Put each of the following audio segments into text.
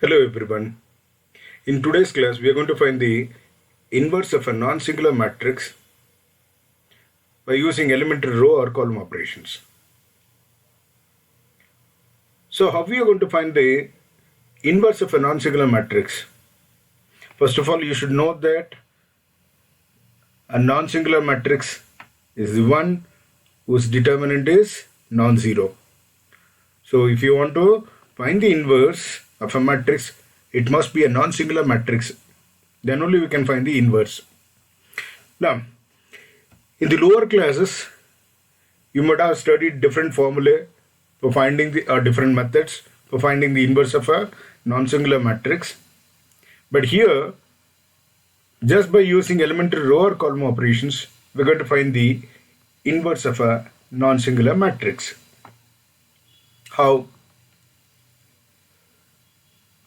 Hello everyone. In today's class, we are going to find the inverse of a non-singular matrix by using elementary row or column operations. So how we are going to find the inverse of a non-singular matrix? First of all, you should know that a non-singular matrix is the one whose determinant is non-zero. So if you want to find the inverse of a matrix, it must be a non-singular matrix. Then only we can find the inverse. Now, in the lower classes, you might have studied different formulae for finding the different methods for finding the inverse of a non-singular matrix. But here, just by using elementary row or column operations, we're going to find the inverse of a non-singular matrix. How?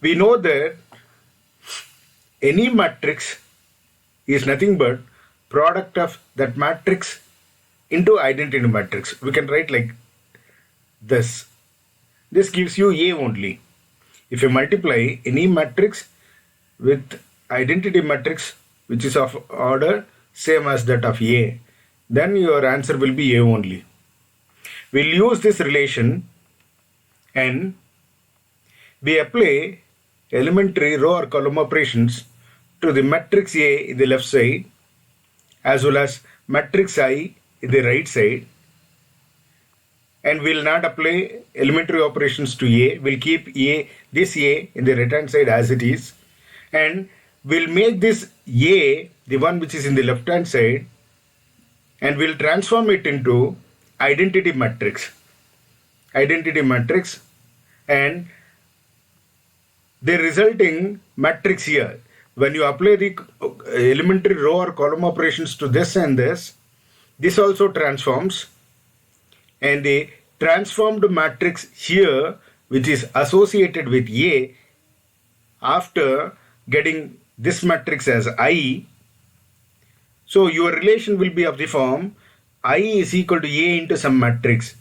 We know that any matrix is nothing but product of that matrix into identity matrix. We can write like this. This gives you A only. If you multiply any matrix with identity matrix which is of order same as that of A, then your answer will be A only. We'll use this relation and we apply elementary row or column operations to the matrix A in the left side as well as matrix I in the right side, and we'll not apply elementary operations to A. We'll keep this A in the right hand side as it is, and we'll make this A the one which is in the left hand side, and we'll transform it into identity matrix and the resulting matrix here. When you apply the elementary row or column operations to this and this also transforms, and the transformed matrix here which is associated with A after getting this matrix as I, so your relation will be of the form I is equal to A into some matrix,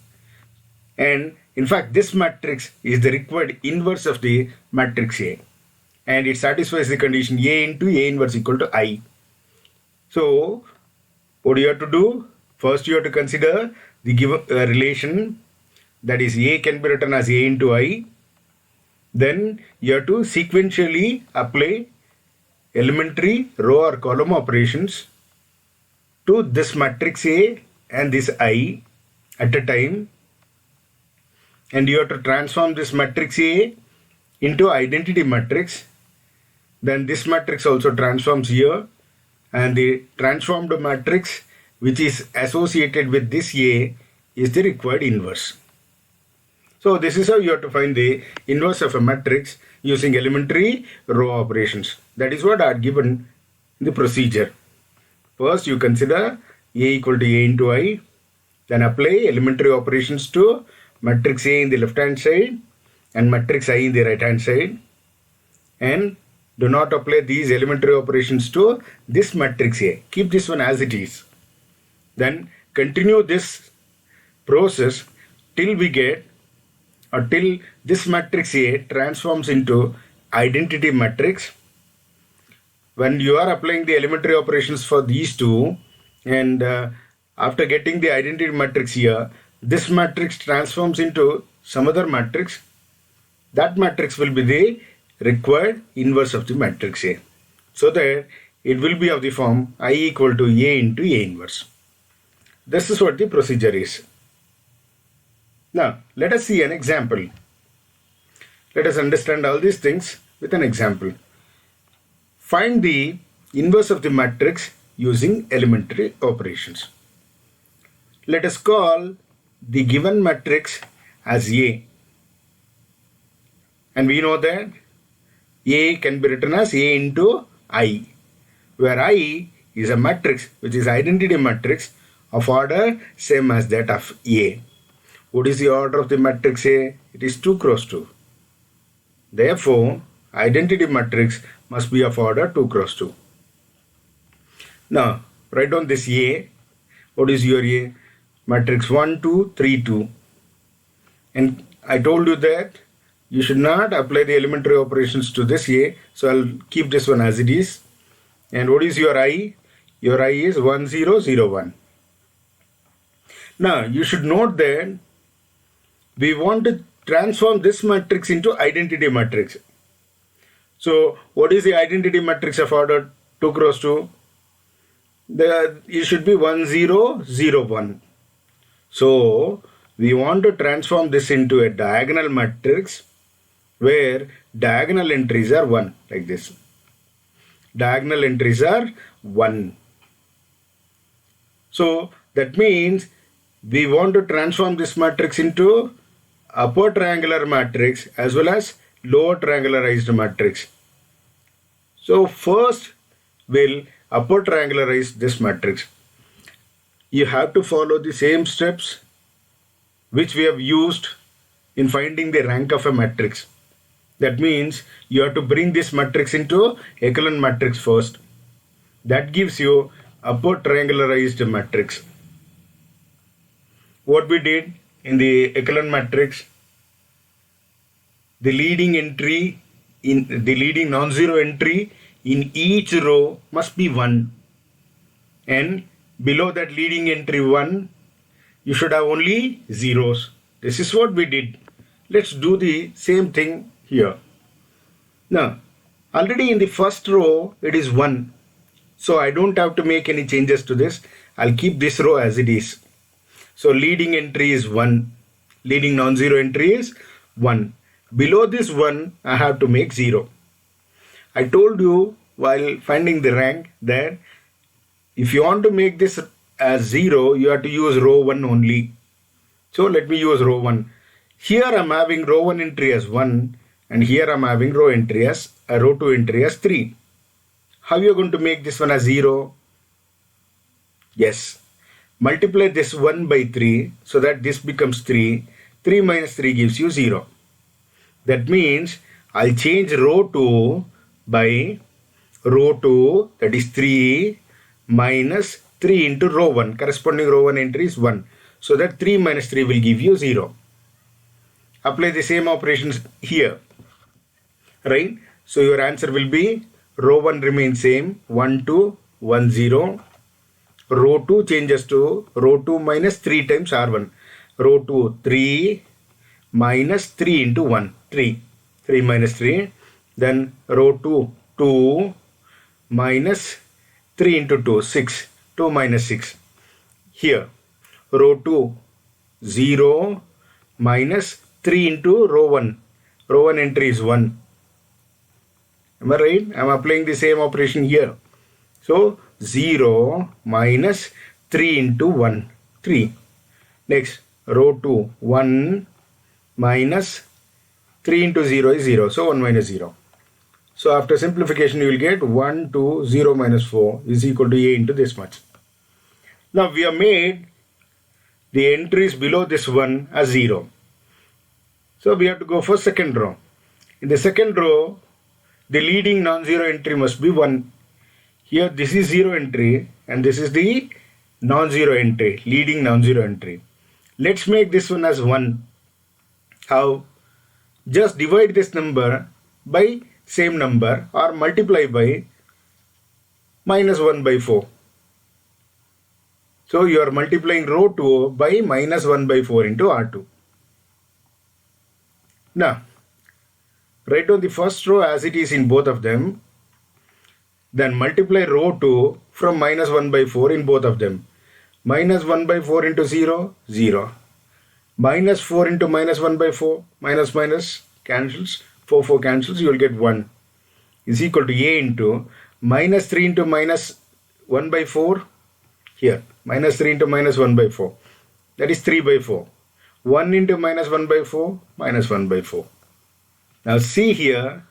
and in fact this matrix is the required inverse of the matrix A, and it satisfies the condition A into A inverse equal to I. So what do you have to do? First you have to consider the given relation, that is A can be written as A into I. Then you have to sequentially apply elementary row or column operations to this matrix A and this I at a time, and you have to transform this matrix A into identity matrix. Then this matrix also transforms here, and the transformed matrix which is associated with this A is the required inverse. So this is how you have to find the inverse of a matrix using elementary row operations. That is what I had given in the procedure. First you consider A equal to A into I, then apply elementary operations to matrix A in the left hand side and matrix I in the right hand side, and do not apply these elementary operations to this matrix A. Keep this one as it is. Then continue this process till we get, or till this matrix A transforms into identity matrix. When you are applying the elementary operations for these two, and after getting the identity matrix here, this matrix transforms into some other matrix. That matrix will be the required inverse of the matrix A, so that it will be of the form I equal to A into A inverse. This is what the procedure is. Now let us see an example. Let us understand all these things with an example. Find the inverse of the matrix using elementary operations. Let us call the given matrix as A, and we know that A can be written as A into I, where I is a matrix which is identity matrix of order same as that of A. What is the order of the matrix A? It is 2 cross 2. Therefore, identity matrix must be of order 2 cross 2. Now, write down this A. What is your A? Matrix 1, 2, 3, 2. And I told you that you should not apply the elementary operations to this A. So I'll keep this one as it is. And what is your I? Your I is 1, 0, 0, 1. Now you should note that we want to transform this matrix into identity matrix. So what is the identity matrix of order 2 cross 2? It should be 1, 0, 0, 1. So we want to transform this into a diagonal matrix where diagonal entries are 1, like this. Diagonal entries are 1. So that means we want to transform this matrix into upper triangular matrix as well as lower triangularized matrix. So first we'll upper triangularize this matrix. You have to follow the same steps which we have used in finding the rank of a matrix. That means you have to bring this matrix into echelon matrix first. That gives you upper triangularized matrix. What we did in the echelon matrix, the leading non-zero entry in each row must be 1, and below that leading entry 1 you should have only zeros. This is what we did. Let's do the same thing here. Now already in the first row it is 1, so I don't have to make any changes to this. I'll keep this row as it is. So leading entry is 1, leading non-zero entry is 1. Below this 1 I have to make 0. I told you while finding the rank that if you want to make this as 0, you have to use row 1 only. So let me use row 1. Here I'm having row 1 entry as 1, and here I'm having row 2 entry as 3. How are you going to make this one as 0? Yes. Multiply this 1 by 3 so that this becomes 3. 3 minus 3 gives you 0. That means I'll change row 2 by row 2, that is 3 minus 3 into row 1. Corresponding row 1 entry is 1. So that 3 minus 3 will give you 0. Apply the same operations here. Right? So your answer will be row 1 remains same, 1, 2, 1, 0. Row 2 changes to row 2 minus 3 times R1. Row 2, 3 minus 3 into 1, 3. 3 minus 3. Then row 2, 2 minus 3 into 2, 6. 2 minus 6. Here, row 2, 0 minus 3 into row 1. Row 1 entry is 1. Am I right? I am applying the same operation here. So 0 minus 3 into 1, 3. Next, row 2, 1 minus 3 into 0 is 0. So 1 minus 0. So after simplification, you will get 1, 2, 0 minus 4 is equal to A into this much. Now we have made the entries below this 1 as 0. So we have to go for second row. In the second row, the leading non-zero entry must be 1. Here this is 0 entry and this is the non-zero entry, leading non-zero entry. Let's make this one as 1. How? Just divide this number by same number or multiply by minus 1 by 4. So you are multiplying row 2 by minus 1 by 4 into R2. Now, write down the first row as it is in both of them. Then multiply row 2 from minus 1 by 4 in both of them. Minus 1 by 4 into 0, 0. Minus 4 into minus 1 by 4, minus minus cancels, 4 cancels, you will get 1 is equal to A into minus 3 into minus 1 by 4, here, minus 3 into minus 1 by 4, that is 3 by 4. 1 into minus 1 by 4, minus 1 by 4. Now see here,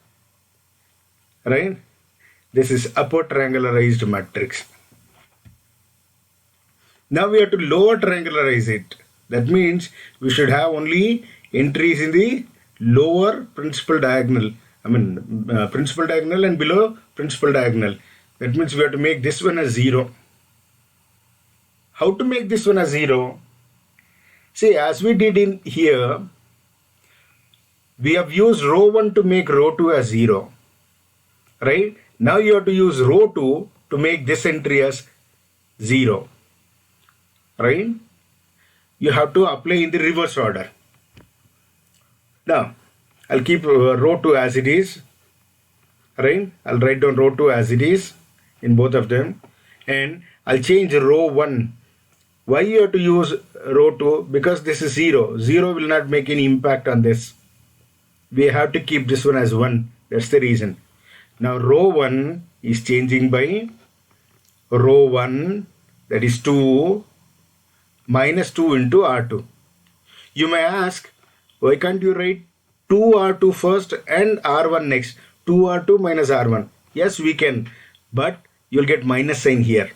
right, this is upper triangularized matrix. Now we have to lower triangularize it. That means we should have only entries in the lower principal diagonal. Principal diagonal and below principal diagonal. That means we have to make this one as 0. How to make this one as 0? See, as we did in here, We have used row 1 to make row 2 as 0. Right? Now you have to use row 2 to make this entry as 0. Right? You have to apply in the reverse order. Now, I'll keep row 2 as it is. Right? I'll write down row 2 as it is in both of them. And I'll change row 1. Why you have to use row 2? Because this is 0. 0 will not make any impact on this. We have to keep this one as 1. That's the reason. Now row 1 is changing by row 1, that is 2 minus 2 into R2. You may ask, why can't you write 2R2 first and R1 next? 2R2 minus R1. Yes, we can, but you'll get minus sign here.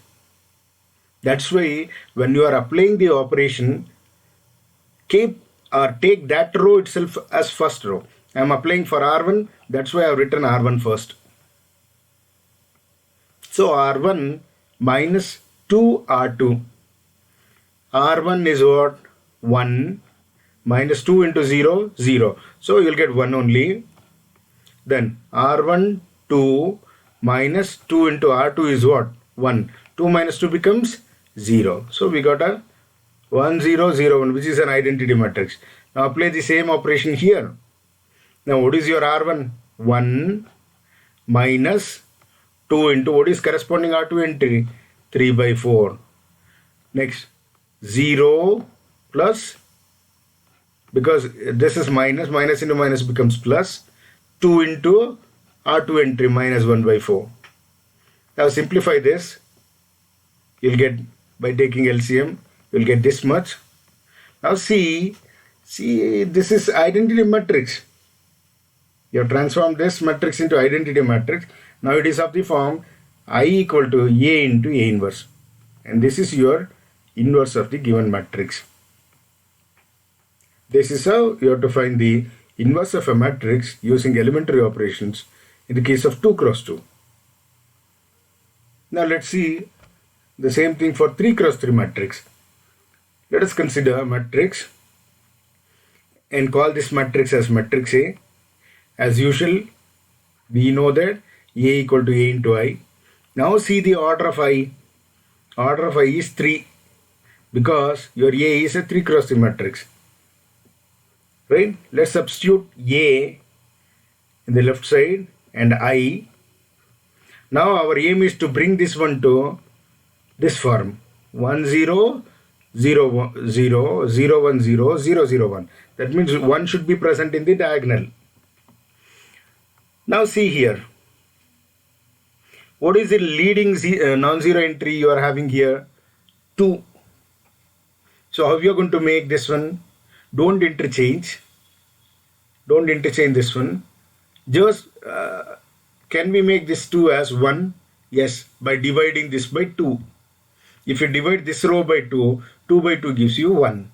That's why when you are applying the operation, keep or take that row itself as first row. I am applying for R1, that's why I have written R1 first. So R1 minus 2R2. R1 is what? 1 minus 2 into 0, 0. So you'll get 1 only. Then R1, 2 minus 2 into R2 is what? 1. 2 minus 2 becomes 0. So we got a 1, 0, 0, 1, which is an identity matrix. Now apply the same operation here. Now what is your R1? 1 minus 2 into what is corresponding R2 entry? 3 by 4. Next, 0 plus, because this is minus, minus into minus becomes plus, 2 into R2 entry minus 1 by 4. Now simplify this. You'll get, by taking LCM, you'll get this much. Now see, this is identity matrix. You have transformed this matrix into identity matrix. Now it is of the form I equal to A into A inverse. And this is your inverse of the given matrix. This is how you have to find the inverse of a matrix using elementary operations in the case of 2 cross 2. Now let's see the same thing for 3 cross 3 matrix. Let us consider a matrix and call this matrix as matrix A. As usual, we know that A equal to A into I. Now see the order of I. Order of I is 3 because your A is a 3 cross 3 matrix. Right? Let's substitute A in the left side and I. Now our aim is to bring this one to this form. 1 0 0 1 0 0 1 0 0 0 1. That means 1 should be present in the diagonal. Now see here. What is the leading non-zero entry you are having here? 2. So how you are going to make this one? Don't interchange. Don't interchange this one. Just can we make this 2 as 1? Yes, by dividing this by 2. If you divide this row by 2, 2 by 2 gives you 1.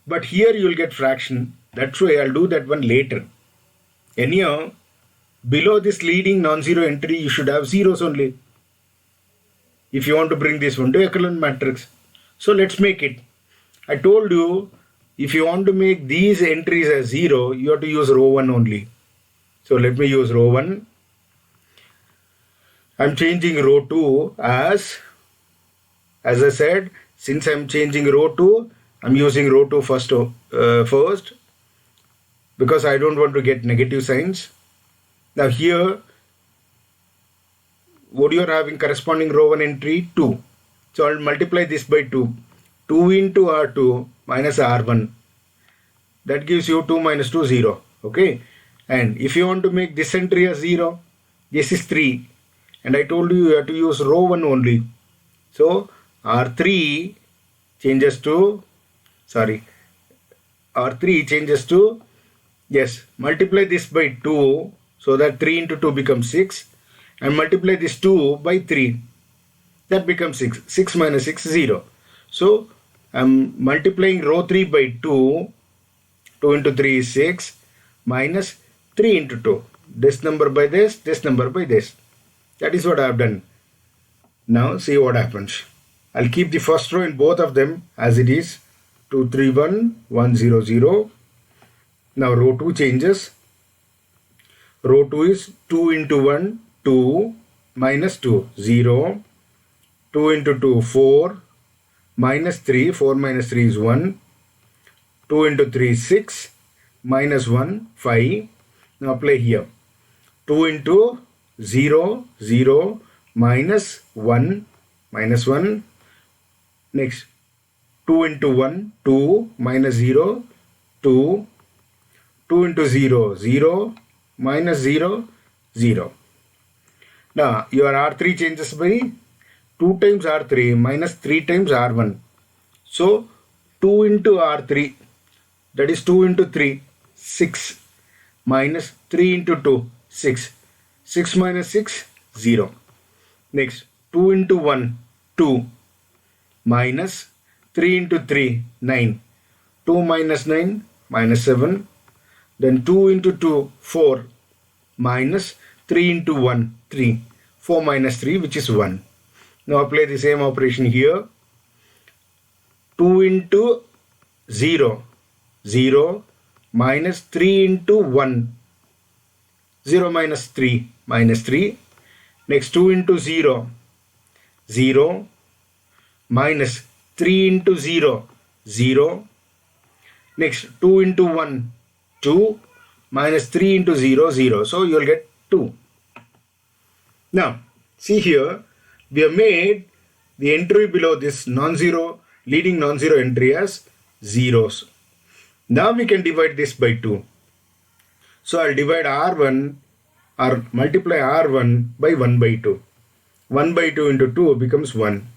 But here you will get fraction. That's why I'll do that one later. Anyhow, below this leading non-zero entry, you should have zeros only. If you want to bring this one to echelon matrix. So let's make it. I told you, if you want to make these entries as 0, you have to use row 1 only. So let me use row 1. I'm changing row 2 as I said, since I'm changing row 2, I'm using row 2 first because I don't want to get negative signs. Now here, what you are having corresponding row 1 entry? 2. So I'll multiply this by 2. 2 into R2 minus R1. That gives you 2 minus 2, 0. Okay. And if you want to make this entry as 0, this is 3. And I told you have to use row 1 only. So R3 changes to, yes, multiply this by 2. So that 3 into 2 becomes 6. And multiply this 2 by 3. That becomes 6. 6 minus 6, 0. So I'm multiplying row 3 by 2. 2 into 3 is 6. Minus 3 into 2. This number by this number by this. That is what I have done. Now see what happens. I'll keep the first row in both of them as it is. 2 3 1 1 0 0. Now row 2 changes. Row 2 is 2 into 1, 2, minus 2, 0. 2 into 2, 4, minus 3, 4 minus 3 is 1. 2 into 3, 6, minus 1, 5. Now apply here. 2 into 0, 0, minus 1, minus 1. Next, 2 into 1, 2, minus 0, 2. 2 into 0, 0, minus 0, 0. Now, your R3 changes by 2 times R3 minus 3 times R1. So, 2 into R3, that is 2 into 3, 6, minus 3 into 2, 6. 6 minus 6, 0. Next, 2 into 1, 2, minus 3 into 3, 9. 2 minus 9, minus 7. Then 2 into 2, 4, minus 3 into 1, 3. 4 minus 3, which is 1. Now apply the same operation here. 2 into 0, 0, minus 3 into 1. 0 minus 3, minus 3. Next 2 into 0, 0, minus 3 into 0, 0. Next 2 into 1, 2, minus 3 into 0, 0. So you will get 2. Now, see here, we have made the entry below this non-zero, leading non-zero entry as zeros. Now we can divide this by 2. So I'll divide R1 or multiply R1 by 1 by 2. 1 by 2 into 2 becomes 1.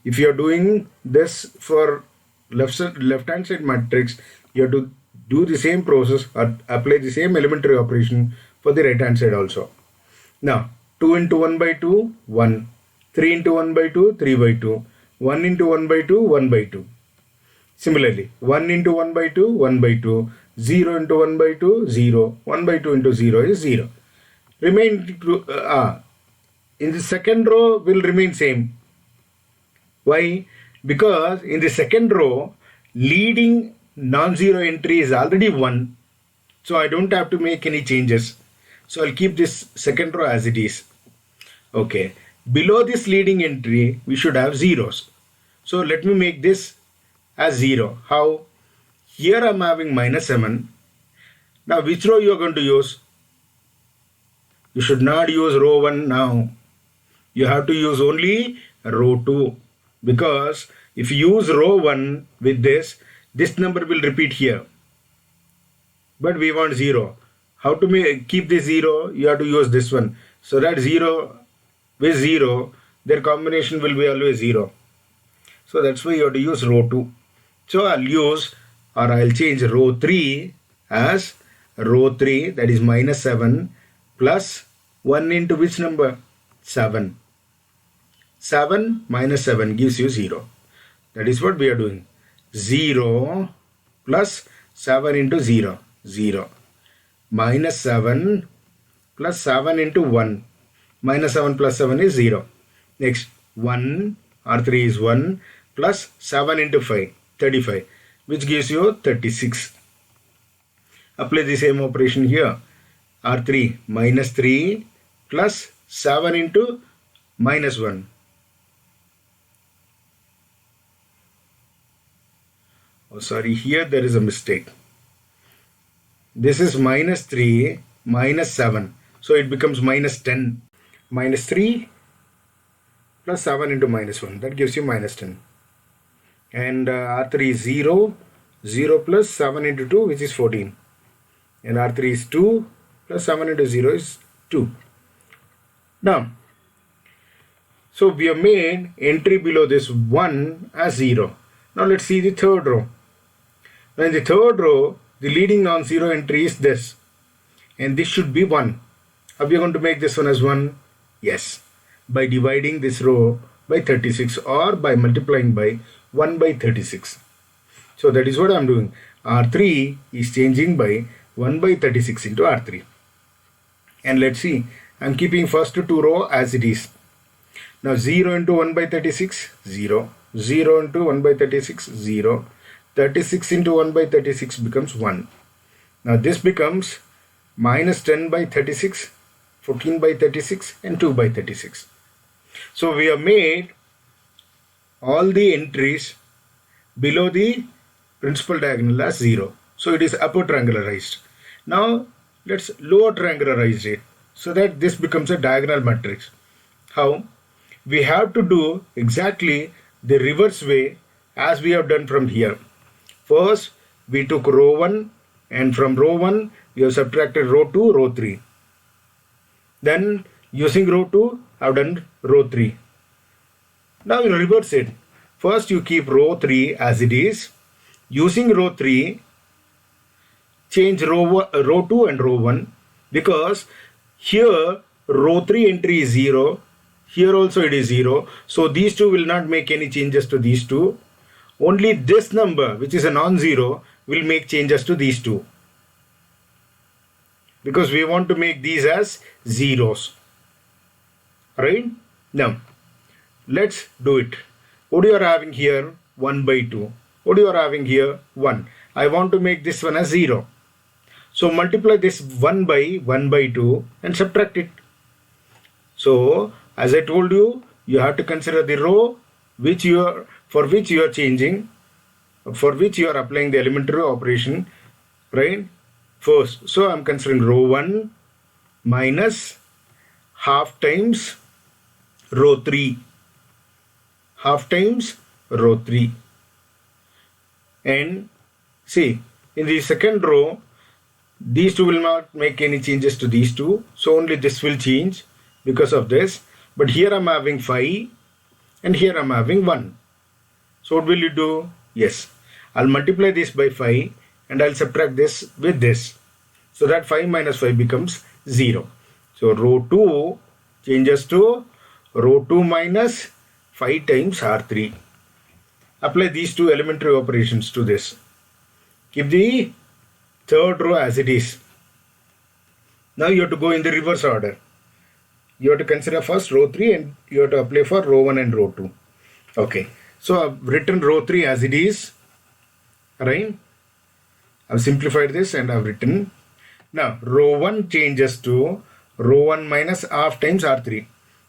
If you are doing this for left-hand side matrix, you have to do the same process or apply the same elementary operation for the right-hand side also. Now, 2 into 1 by 2, 1. 3 into 1 by 2, 3 by 2. 1 into 1 by 2, 1 by 2. Similarly, 1 into 1 by 2, 1 by 2. 0 into 1 by 2, 0. 1 by 2 into 0 is 0. In the second row will remain same. Why? Because in the second row, leading non-zero entry is already 1. So I don't have to make any changes. So I'll keep this second row as it is. Okay. Below this leading entry, we should have zeros. So let me make this as 0. How? Here I'm having minus 7. Now which row you are going to use? You should not use row 1 now. You have to use only row 2. Because if you use row 1 with this number will repeat here. But we want 0. How to keep this 0? You have to use this one. So that 0 with 0, their combination will be always 0. So that's why you have to use row 2. So I'll change row 3 as row 3, that is minus 7 plus 1 into which number? 7. 7 minus 7 gives you 0. That is what we are doing. 0 plus 7 into 0, 0. Minus 7 plus 7 into 1. Minus 7 plus 7 is 0. Next, 1, R3 is 1 plus 7 into 5, 35, which gives you 36. Apply the same operation here. R3 minus 3 plus 7 into minus 1. Oh, sorry, here there is a mistake. This is minus 3 minus 7. So it becomes minus 10. Minus 3 plus 7 into minus 1. That gives you minus 10. And R3 is 0. 0 plus 7 into 2, which is 14. And R3 is 2 plus 7 into 0 is 2. Now, so we have made entry below this 1 as 0. Now let's see the third row. Now in the third row, the leading non-zero entry is this. And this should be 1. Are we going to make this one as 1? Yes. By dividing this row by 36 or by multiplying by 1 by 36. So that is what I am doing. R3 is changing by 1 by 36 into R3. And let's see. I am keeping first two row as it is. Now 0 into 1 by 36, 0. 0 into 1 by 36, 0. 36 into 1 by 36 becomes 1. Now this becomes minus 10 by 36, 14 by 36 and 2 by 36. So we have made all the entries below the principal diagonal as 0. So it is upper triangularized. Now let's lower triangularize it so that this becomes a diagonal matrix. How? We have to do exactly the reverse way as we have done from here. First we took row 1 and from row 1 we have subtracted row 2, row 3. Then using row 2 I have done row 3. Now you reverse it. First you keep row 3 as it is. Using row 3, change row 2 and row 1, because here row 3 entry is 0, here also it is 0. So these two will not make any changes to these two. Only this number, which is a non-zero, will make changes to these two, because we want to make these as zeros. Right? Now let's do it. What you are having here? 1 by 2. What you are having here? 1. I want to make this one as 0. So multiply this 1 by 2 and subtract it. So as I told you, you have to consider the row for which you are changing, for which you are applying the elementary operation, right? First, so I am considering row 1 minus half times row 3. Half times row 3. And see, in the second row, these two will not make any changes to these two. So only this will change because of this. But here I am having 5 and here I am having 1. So what will you do? Yes, I'll multiply this by 5 and I'll subtract this with this. So that 5 minus 5 becomes 0. So row 2 changes to row 2 minus 5 times R3. Apply these two elementary operations to this. Keep the third row as it is. Now you have to go in the reverse order. You have to consider first row 3 and you have to apply for row 1 and row 2. Okay. So I've written row 3 as it is. Right? I've simplified this and I've written. Now row 1 changes to row 1 minus half times R3.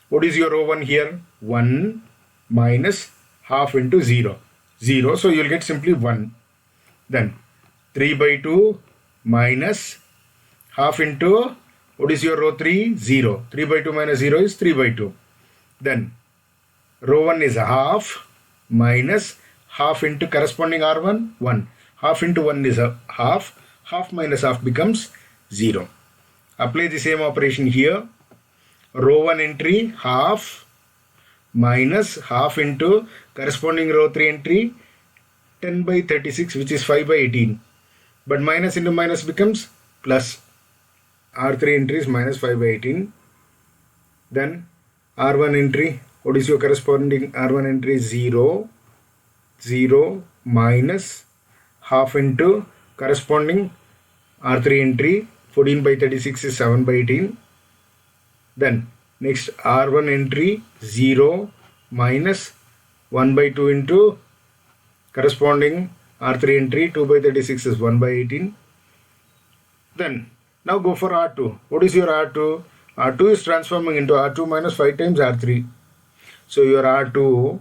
What is your row 1 here? 1 minus half into 0. 0. So you will get simply 1. Then 3 by 2 minus half into, what is your row 3? 0. 3 by 2 minus 0 is 3 by 2. Then row 1 is half minus half into corresponding R1, 1. Half into 1 is a half. Half minus half becomes 0. Apply the same operation here. Row 1 entry half minus half into corresponding row 3 entry 10 by 36, which is 5 by 18. But minus into minus becomes plus. R3 entry is minus 5 by 18. Then R1 entry, what is your corresponding R1 entry? 0. 0 minus half into corresponding R3 entry 14 by 36 is 7 by 18. Then next R1 entry 0 minus 1 by 2 into corresponding R3 entry 2 by 36 is 1 by 18. Then now go for R2. What is your R2? R2 is transforming into R2 minus 5 times R3. So your R2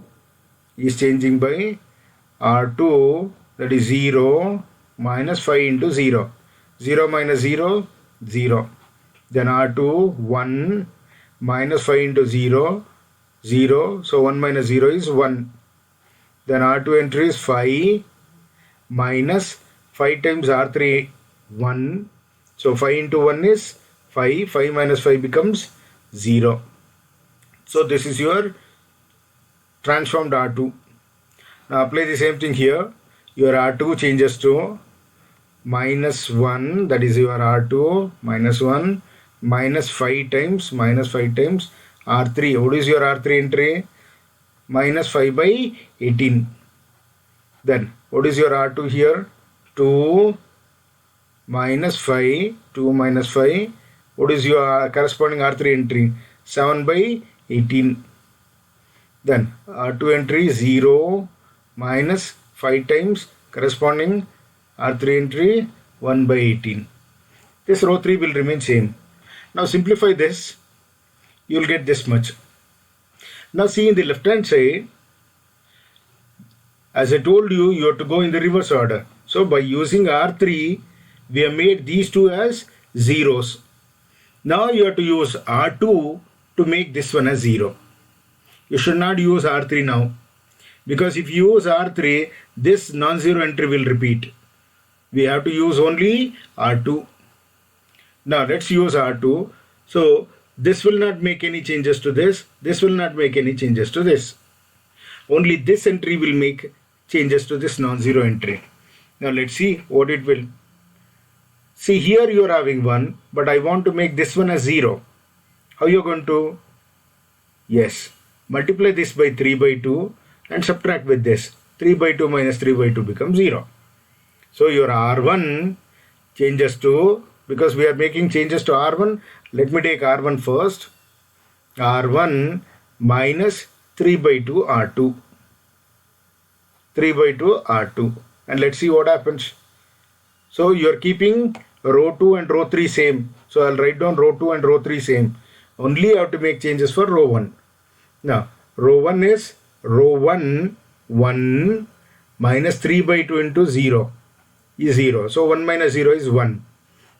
is changing by R2, that is 0 minus 5 into 0. 0 minus 0, 0. Then R2, 1 minus 5 into 0, 0. So 1 minus 0 is 1. Then R2 entry is 5 minus 5 times R3, 1. So 5 into 1 is 5. 5 minus 5 becomes 0. So this is your transformed R2. Now apply the same thing here. Your R2 changes to minus 1, that is your R2 minus 1 minus 5 times R3. What is your R3 entry? Minus 5 by 18. Then what is your R2 here? 2 minus 5. 2 minus 5. What is your corresponding R3 entry? 7 by 18. Then R2 entry 0 minus 5 times corresponding R3 entry 1 by 18. This row 3 will remain same. Now simplify this, you will get this much. Now see in the left hand side, as I told you, you have to go in the reverse order. So by using R3, we have made these two as zeros. Now you have to use R2 to make this one as 0. You should not use R3 now, because if you use R3, this non-zero entry will repeat. We have to use only R2. Now let's use R2. So this will not make any changes to this. This will not make any changes to this. Only this entry will make changes to this non-zero entry. Now let's see what it will. See, here you are having 1, but I want to make this one as 0. How you are going to? Yes, multiply this by 3 by 2 and subtract with this. 3 by 2 minus 3 by 2 becomes 0. So your R1 changes to, because we are making changes to R1, let me take R1 first. R1 minus 3 by 2 R2. 3 by 2 R2. And let's see what happens. So you are keeping row 2 and row 3 same. So I'll write down row 2 and row 3 same. Only you have to make changes for row 1. Now, row 1 is row 1, 1 minus 3 by 2 into 0 is 0. So 1 minus 0 is 1.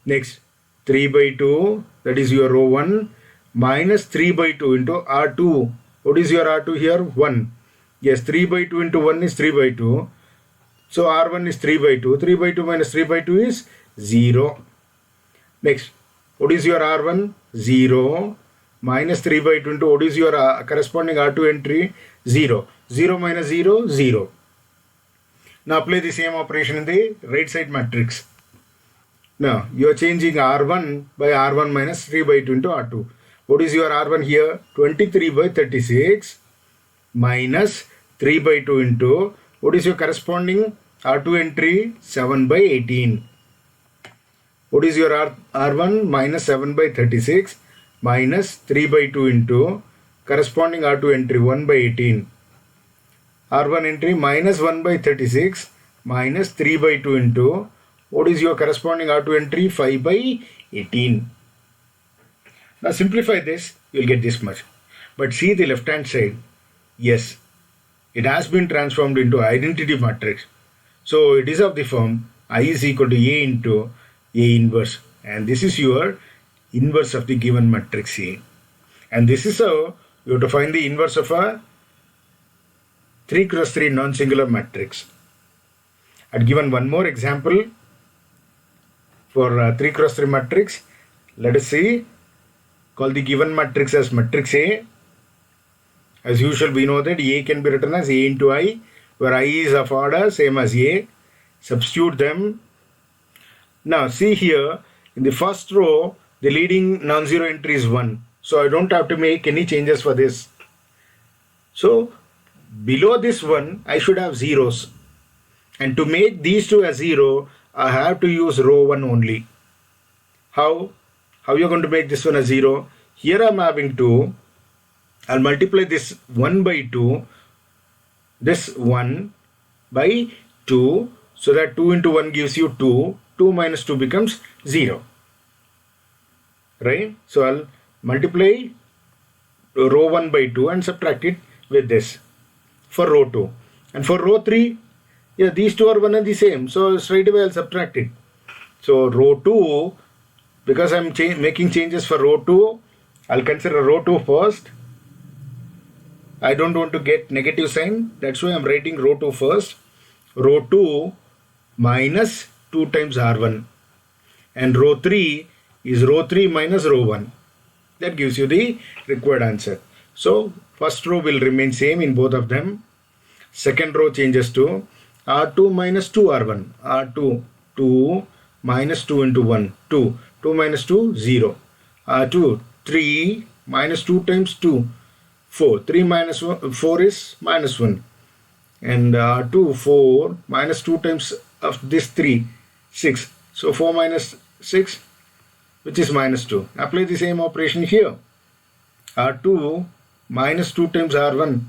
Next, 3 by 2, that is your row 1, minus 3 by 2 into R2. What is your R2 here? 1. Yes, 3 by 2 into 1 is 3 by 2. So R1 is 3 by 2. 3 by 2 minus 3 by 2 is 0. Next, what is your R1? 0 minus 3 by 2 into what is your corresponding R2 entry? 0. 0 minus 0, 0. Now apply the same operation in the right side matrix. Now you are changing R1 by R1 minus 3 by 2 into R2. What is your R1 here? 23 by 36 minus 3 by 2 into what is your corresponding R2 entry? 7 by 18. What is your R1? Minus 7 by 36 minus 3 by 2 into corresponding R2 entry 1 by 18. R1 entry minus 1 by 36 minus 3 by 2 into what is your corresponding R2 entry? 5 by 18. Now simplify this, you will get this much. But see the left hand side. Yes, it has been transformed into identity matrix. So it is of the form I is equal to A into A inverse. And this is your inverse of the given matrix A. And this is how you have to find the inverse of a 3 cross 3 non-singular matrix. I've given one more example for 3 cross 3 matrix. Let us see. Call the given matrix as matrix A. As usual, we know that A can be written as A into I, where I is of order same as A. Substitute them. Now see here, in the first row, the leading non-zero entry is 1. So I don't have to make any changes for this. So below this one, I should have zeros. And to make these two as 0, I have to use row 1 only. How? How you are going to make this one a 0? Here I am having 2. I'll multiply this 1 by 2. This 1 by 2. So that 2 into 1 gives you 2. 2 minus 2 becomes 0. Right? So I'll multiply row 1 by 2 and subtract it with this for row 2. And for row 3, yeah, these two are one and the same. So straight away I'll subtract it. So row 2, because I'm making changes for row 2, I'll consider row 2 first. I don't want to get negative sign. That's why I'm writing row 2 first. Row 2 minus 2 times R1. And row 3 is row 3 minus row 1. That gives you the required answer. So first row will remain same in both of them. Second row changes to R2 minus 2 R1. R2, 2 minus 2 into 1, 2. 2 minus 2, 0. R2, 3 minus 2 times 2, 4. 3 minus 1, 4 is minus 1. And R2, 4 minus 2 times of this 3, 6. So 4 minus 6, which is minus 2. Apply the same operation here. R2 minus 2 times R1,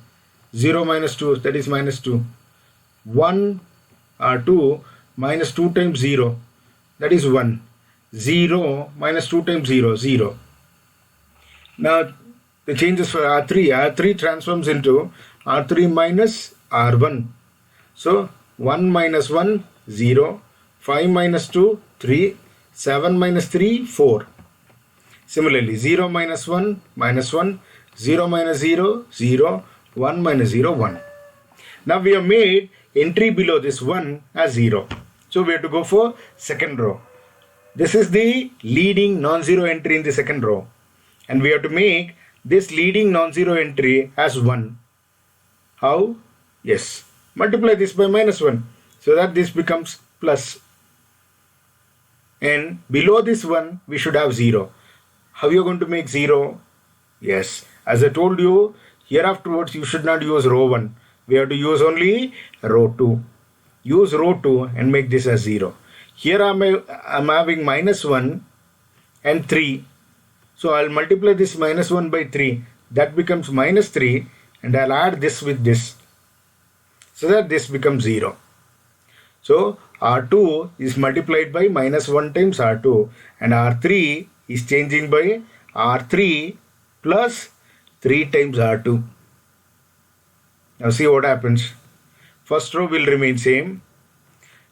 0 minus 2, that is minus 2. 1 R2 minus 2 times 0, that is 1. 0 minus 2 times 0, 0. Now the changes for R3. R3 transforms into R3 minus R1. So 1 minus 1, 0. 5 minus 2, 3. 7 minus 3, 4. Similarly, 0 minus 1, minus 1. 0 minus 0, 0. 1 minus 0, 1. Now we have made entry below this 1 as 0. So we have to go for second row. This is the leading non-zero entry in the second row. And we have to make this leading non-zero entry as 1. How? Yes. Multiply this by minus 1. So that this becomes plus. And below this 1, we should have 0. How you are going to make 0? Yes. As I told you, here afterwards you should not use row 1. We have to use only row 2. Use row 2 and make this as 0. Here I'm having minus 1 and 3. So I'll multiply this minus 1 by 3. That becomes minus 3 and I'll add this with this. So that this becomes 0. So R2 is multiplied by minus 1 times R2 and R3 is changing by R3 plus 3 times R2. Now see what happens. First row will remain same.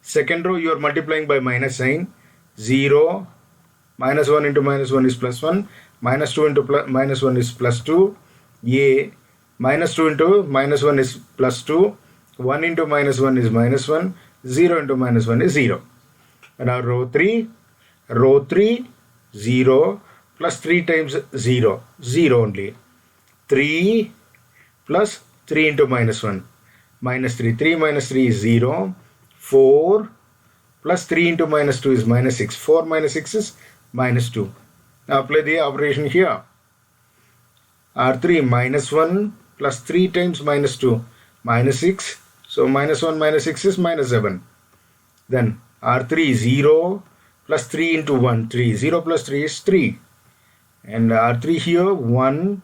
Second row you are multiplying by minus sign. 0. Minus 1 into minus 1 is plus 1. Minus 2 into minus 1 is plus 2. A. Minus 2 into minus 1 is plus 2. 1 into minus 1 is minus 1. 0 into minus 1 is 0. Now row 3. Row 3. 0 plus 3 times 0. 0 only. 3 plus 3 into minus 1. Minus 3. 3 minus 3 is 0. 4 plus 3 into minus 2 is minus 6. 4 minus 6 is minus 2. Now apply the operation here. R3 minus 1 plus 3 times minus 2 minus 6. So minus 1 minus 6 is minus 7. Then R3 0 plus 3 into 1, 3. 0 plus 3 is 3. And R3 here 1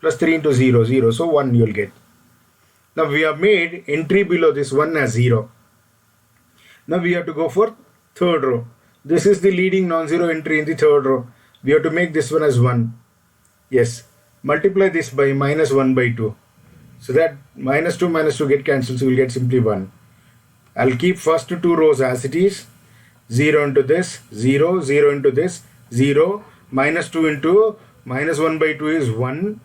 plus 3 into 0, 0. So 1 you will get. Now we have made entry below this 1 as 0. Now we have to go for third row. This is the leading non-zero entry in the third row. We have to make this one as 1. Yes. Multiply this by minus 1 by 2. So that minus 2 get cancelled. So we will get simply 1. I'll keep first 2 rows as it is. 0 into this, 0, 0 into this, 0. Minus 2 into minus 1 by 2 is 1.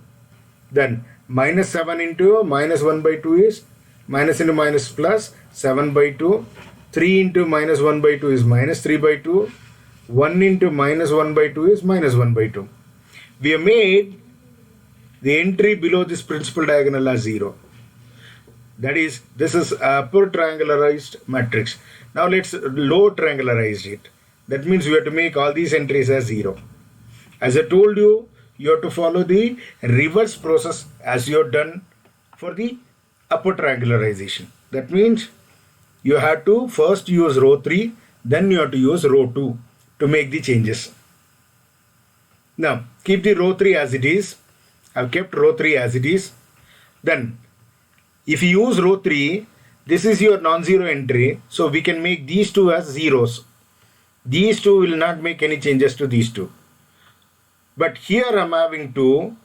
Then minus 7 into minus 1 by 2 is minus into minus plus 7 by 2. 3 into minus 1 by 2 is minus 3 by 2. 1 into minus 1 by 2 is minus 1 by 2. We have made the entry below this principal diagonal as 0. That is, this is upper triangularized matrix. Now let's low triangularize it. That means we have to make all these entries as 0. As I told you, you have to follow the reverse process as you have done for the upper triangularization. That means you have to first use row 3, then you have to use row 2 to make the changes. Now keep the row 3 as it is. I've kept row 3 as it is. Then if you use row 3, this is your non-zero entry. So we can make these two as zeros. These two will not make any changes to these two. But here I'm having 2.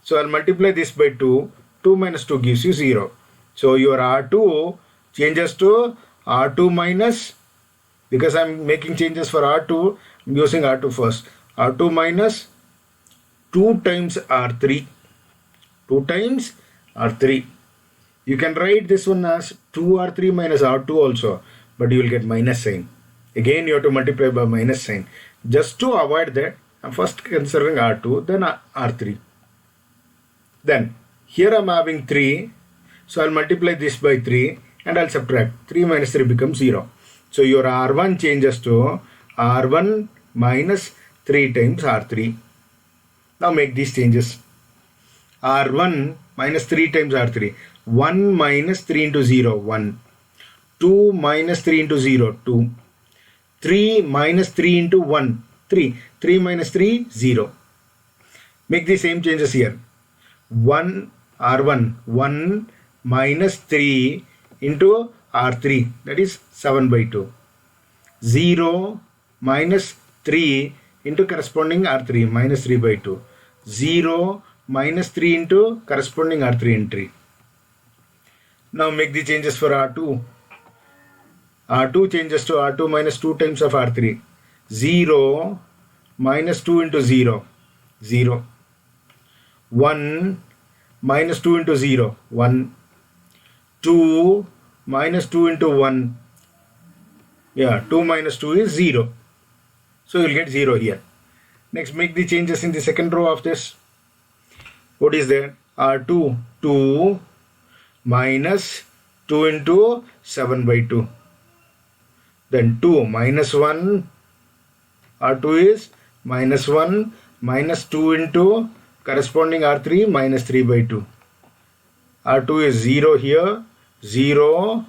So I'll multiply this by 2. 2 minus 2 gives you 0. So your R2 changes to R2 minus, because I'm making changes for R2, I'm using R2 first. R2 minus 2 times R3. 2 times R3. You can write this one as 2R3 minus R2 also, but you will get minus sign. Again you have to multiply by minus sign. Just to avoid that, I'm first considering R2, then R3. Then here I'm having 3, so I'll multiply this by 3 and I'll subtract. 3 minus 3 becomes 0. So your R1 changes to R1 minus 3 times R3. Now make these changes. R1 minus 3 times R3. 1 minus 3 into 0, 1. 2 minus 3 into 0, 2. 3 minus 3 into 1, 3. 3 minus 3, 0. Make the same changes here. 1 R1, 1 minus 3 into R3, that is 7 by 2. 0 minus 3 into corresponding R3, minus 3 by 2. 0 minus 3 into corresponding R3 entry. Now make the changes for R2. R2 changes to R2 minus 2 times of R3. 0 minus 2 into 0. 0. 1 minus 2 into 0. 1. 2 minus 2 into 1. Yeah, 2 minus 2 is 0. So you'll get 0 here. Next, make the changes in the second row of this. What is there? R2, 2 minus 2 into 7 by 2. Then 2 minus 1. R2 is minus 1 minus 2 into corresponding R3 minus 3 by 2. R2 is 0 here. 0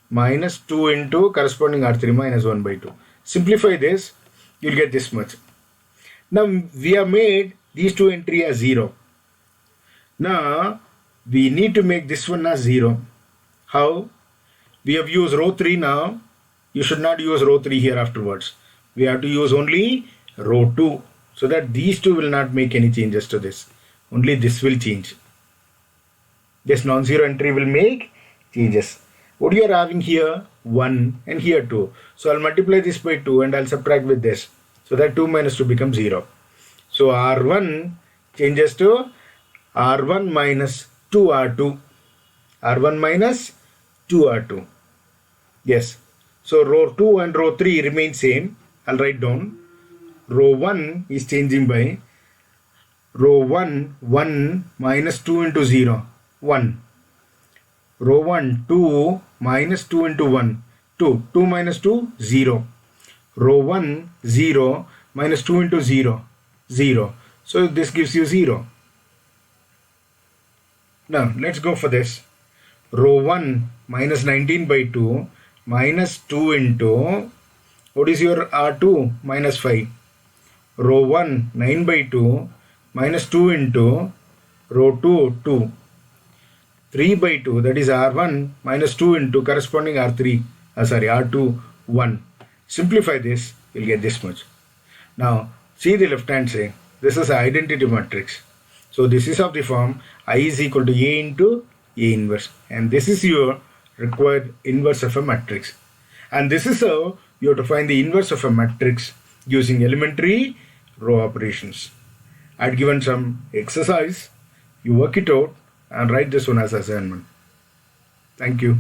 minus 2 into corresponding R3 minus 1 by 2. Simplify this, you'll get this much. Now we have made these two entries as 0. Now we need to make this one as 0. How? We have used row 3 now. You should not use row 3 here afterwards. We have to use only row 2, so that these two will not make any changes to this. Only this will change. This non-zero entry will make changes. What you are having here? 1 and here 2. So I'll multiply this by 2 and I'll subtract with this. So that 2 minus 2 becomes 0. So R1 changes to R1 minus 2R2. R1 minus 2R2. Yes. So row 2 and row 3 remain same. I'll write down. Row 1 is changing by row 1, 1 minus 2 into 0. 1. Row 1, 2 minus 2 into 1. 2. 2 minus 2, 0. Row 1, 0 minus 2 into 0. 0. So this gives you 0. Now let's go for this. Row 1 minus 19 by 2 minus 2 into, what is your R2? Minus 5. Row 1, 9 by 2 minus 2 into row 2, 2. 3 by 2, that is R1 minus 2 into corresponding R2, 1. Simplify this, you'll get this much. Now, see the left hand side. This is an identity matrix. So this is of the form I is equal to A into A inverse. And this is your required inverse of a matrix. And this is how you have to find the inverse of a matrix using elementary row operations. I'd given some exercise. You work it out and write this one as assignment. Thank you.